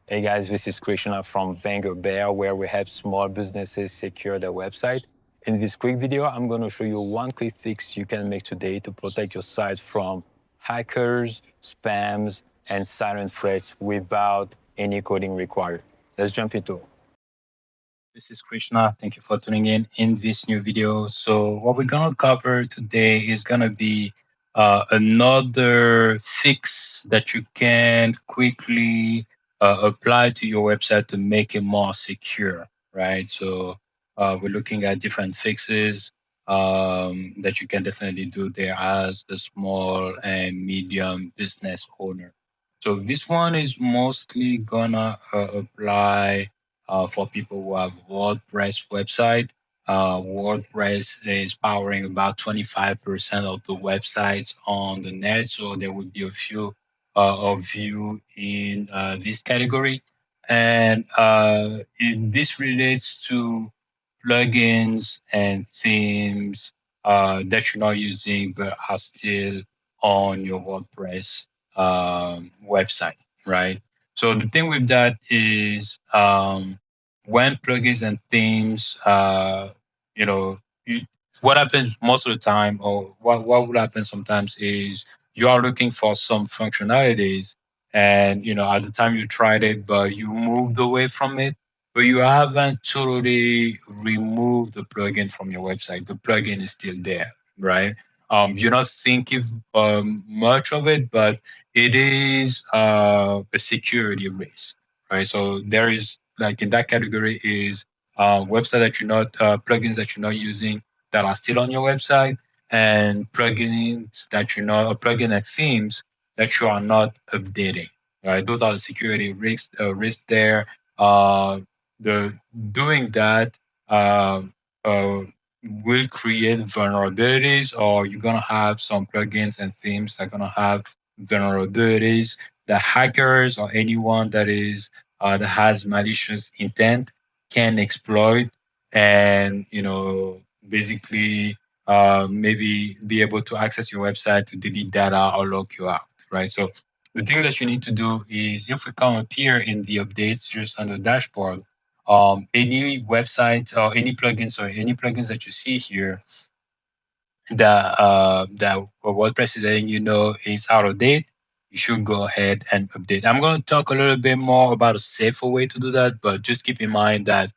Hey guys, this is Krishna from Vanguard, where we help small businesses secure their website. In this quick video, I'm going to show you one quick fix you can make today to protect your site from hackers, spams, and silent threats without any coding required. Let's jump into it. This is Krishna. Thank you for tuning in this new video. So what we're gonna cover today is gonna be another fix that you can quickly apply to your website to make it more secure, right? So we're looking at different fixes that you can definitely do there as a small and medium business owner. So this one is mostly gonna apply for people who have WordPress website. WordPress is powering about 25% of the websites on the net, so there would be a few of you in this category. And this relates to plugins and themes that you're not using but are still on your WordPress website, right? So the thing with that is when plugins and themes, you, what happens most of the time, or what would happen sometimes is you are looking for some functionalities, and at the time you tried it, but you moved away from it, but you haven't totally removed the plugin from your website. The plugin is still there, right? You're not thinking much of it, but it is a security risk, right? So there is, like, in that category is website that you're not plugins that you're not using that are still on your website, and plugins that you're not, or plugin and themes that you are not updating, right? Those are the security risks there. Uh, the Doing that uh, will create vulnerabilities, or you're gonna have some plugins and themes that are gonna have vulnerabilities that hackers or anyone that has malicious intent can exploit, and basically maybe be able to access your website to delete data or lock you out, right? So the thing that you need to do is, if we come up here in the updates, just on the dashboard, any website or any plugins that you see here that WordPress is letting you know is out of date, you should go ahead and update. I'm going to talk a little bit more about a safer way to do that, but just keep in mind that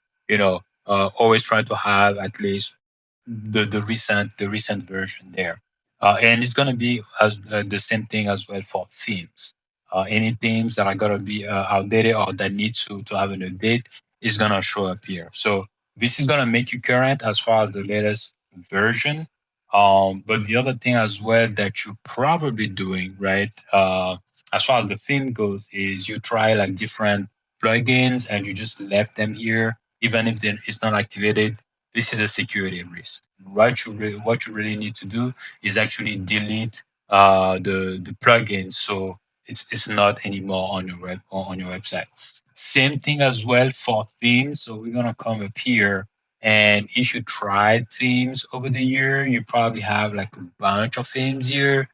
always try to have at least the recent version there, and it's going to be the same thing as well for themes. Any themes that are going to be outdated or that need to have an update is going to show up here. So this is going to make you current as far as the latest version. But the other thing as well that you're probably doing, right, as far as the theme goes, is you try like different plugins and you just left them here, even if it's not activated. This is a security risk. What you really need to do is actually delete the plugin, so it's not anymore on your website. Same thing as well for themes. So we're gonna come up here, and if you tried themes over the year, you probably have like a bunch of themes here.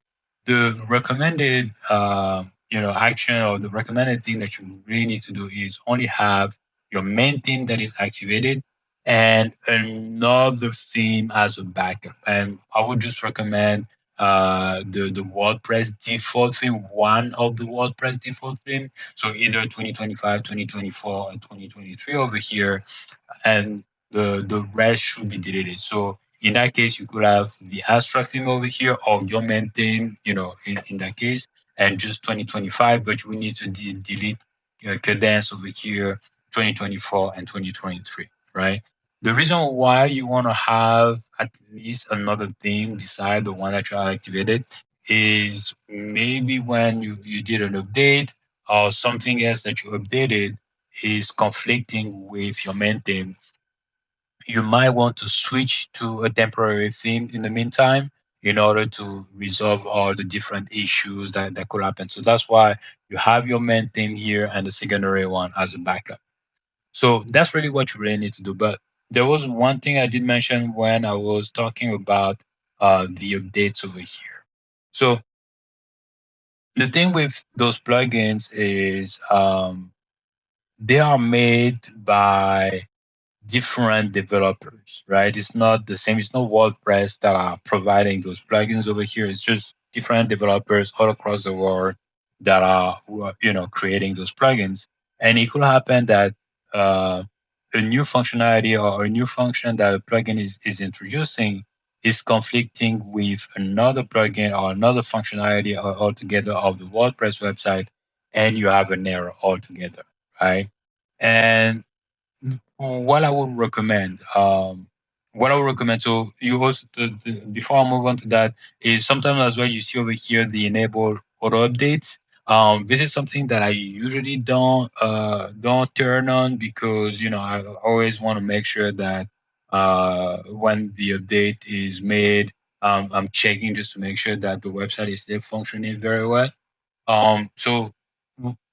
The recommended, action, or the recommended thing that you really need to do is only have your main theme that is activated and another theme as a backup. And I would just recommend the WordPress default theme, one of the WordPress default theme. So either 2025, 2024, or 2023 over here, and the rest should be deleted. So in that case, you could have the Astra theme over here, or your main theme, in that case, and just 2025, but we need to delete Cadence over here, 2024 and 2023, right? The reason why you want to have at least another theme beside the one that you have activated is maybe when you did an update or something else that you updated is conflicting with your main theme, you might want to switch to a temporary theme in the meantime in order to resolve all the different issues that could happen. So that's why you have your main theme here and the secondary one as a backup. So that's really what you really need to do. But there was one thing I did mention when I was talking about the updates over here. So the thing with those plugins is they are made by different developers, right? It's not the same. It's not WordPress that are providing those plugins over here. It's just different developers all across the world that are, creating those plugins. And it could happen that uh, a new functionality or a new function that a plugin is introducing is conflicting with another plugin or another functionality altogether of the WordPress website, and you have an error altogether, right? And what I would recommend, so you also, before I move on to that, is sometimes as well you see over here the enable auto updates. This is something that I usually don't turn on because I always want to make sure that when the update is made, I'm checking just to make sure that the website is still functioning very well. So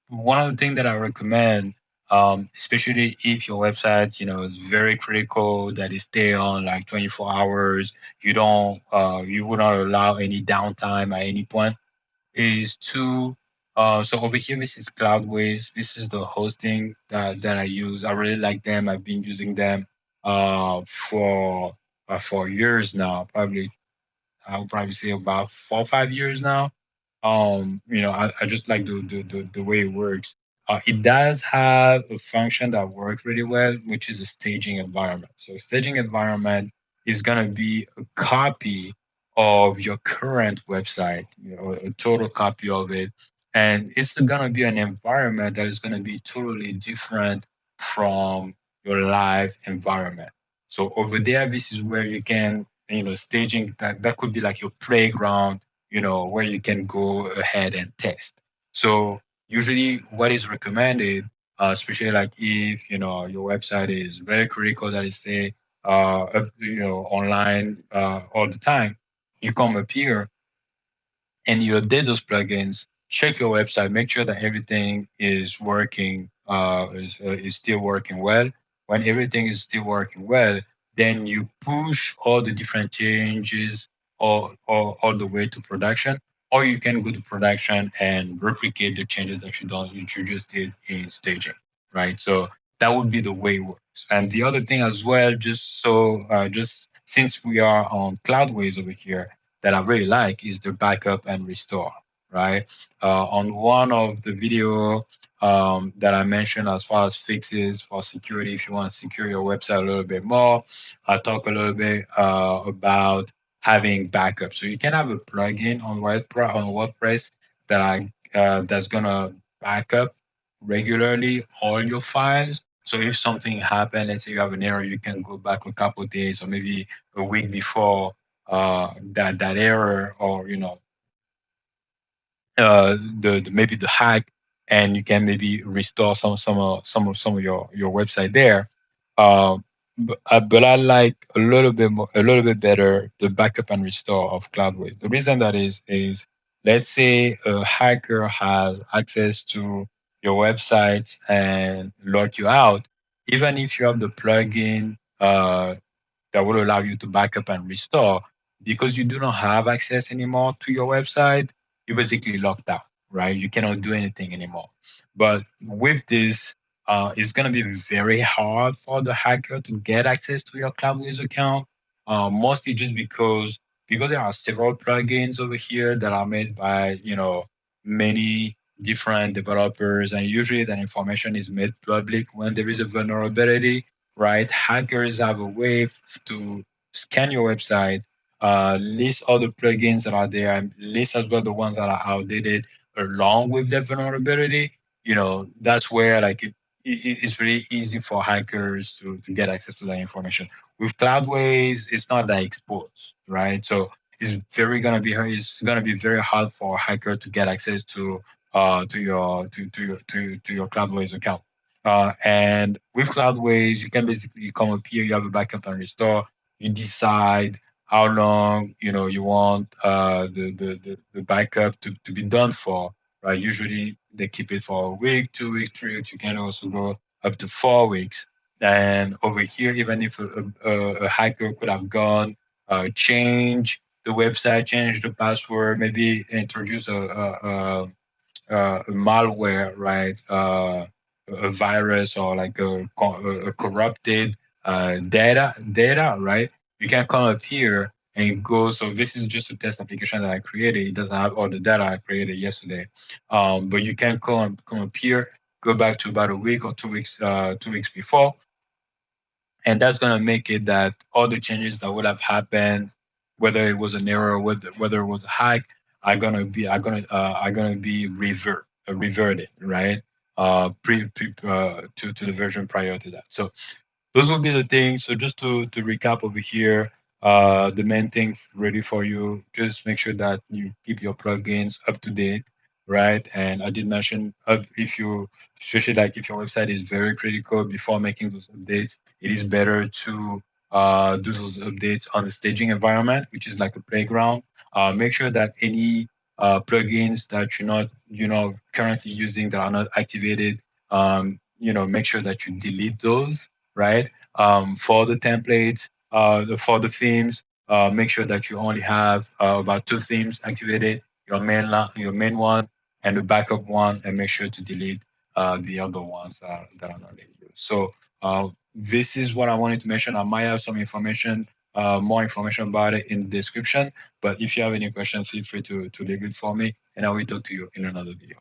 one of the things that I recommend, especially if your website, is very critical, that it stay on like 24 hours, you would not allow any downtime at any point, is to, so over here, this is Cloudways. This is the hosting that I use. I really like them. I've been using them for years now, probably I would probably say about 4 or 5 years now. I just like the way it works. It does have a function that works really well, which is a staging environment. So a staging environment is gonna be a copy of your current website, a total copy of it. And it's gonna be an environment that is gonna be totally different from your live environment. So over there, this is where you can, staging that could be like your playground, where you can go ahead and test. So usually what is recommended, especially like if, your website is very critical that is stay, online, all the time, you come up here and you update those plugins, check your website, make sure that everything is working, is still working well. When everything is still working well, then you push all the different changes all the way to production, or you can go to production and replicate the changes that you just did in staging, right? So that would be the way it works. And the other thing as well, just since we are on Cloudways over here, that I really like is the backup and restore, right? On one of the video that I mentioned as far as fixes for security, if you want to secure your website a little bit more, I talk a little bit about having backup. So you can have a plugin on WordPress that's gonna back up regularly all your files. So if something happened, let's say you have an error, you can go back a couple of days or maybe a week before that error, or maybe the hack, and you can maybe restore some of your website there. But I like a little bit better the backup and restore of Cloudways. The reason that is, let's say a hacker has access to your website and lock you out. Even if you have the plugin that will allow you to back up and restore, because you do not have access anymore to your website, you're basically locked out, right? You cannot do anything anymore. But with this, it's going to be very hard for the hacker to get access to your Cloudways account, mostly just because there are several plugins over here that are made by many different developers, and usually that information is made public when there is a vulnerability, right? Hackers have a way to scan your website, list all the plugins that are there, and list as well the ones that are outdated along with the vulnerability. That's where like it's really easy for hackers to get access to that information. With Cloudways, it's not that exposed, right? So it's gonna be very hard for a hacker to get access to your Cloudways account. And with Cloudways, you can basically come up here, you have a backup and restore. You decide how long you want the backup to be done for. Right? Usually they keep it for a week, 2 weeks, 3 weeks. You can also go up to 4 weeks. And over here, even if a hacker could have gone, change the website, change the password, maybe introduce a malware, right? a virus or like a corrupted data, right? You can come up here and go. So this is just a test application that I created. It doesn't have all the data I created yesterday. But you can come up here, go back to about a week or 2 weeks, 2 weeks before, and that's gonna make it that all the changes that would have happened, whether it was an error, whether it was a hack, are gonna be reverted, right? To the version prior to that. So those will be the things. So just to recap over here, the main thing ready for you. Just make sure that you keep your plugins up to date, right? And I did mention if you, especially like if your website is very critical before making those updates, it is better to do those updates on the staging environment, which is like a playground. Make sure that any plugins that you're not, currently using that are not activated, make sure that you delete those, right? For the templates, for the themes, make sure that you only have about 2 themes activated, your main one, and the backup one, and make sure to delete the other ones that are not in use. So this is what I wanted to mention. I might have some information, more information about it in the description. But if you have any questions, feel free to leave it for me, and I will talk to you in another video.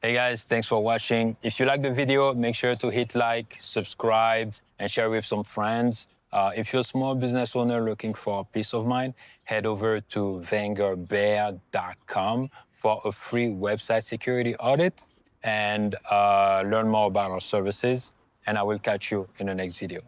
Hey guys, thanks for watching. If you like the video, make sure to hit like, subscribe, and share with some friends. If you're a small business owner looking for peace of mind, head over to vanguardbear.com for a free website security audit and learn more about our services. And I will catch you in the next video.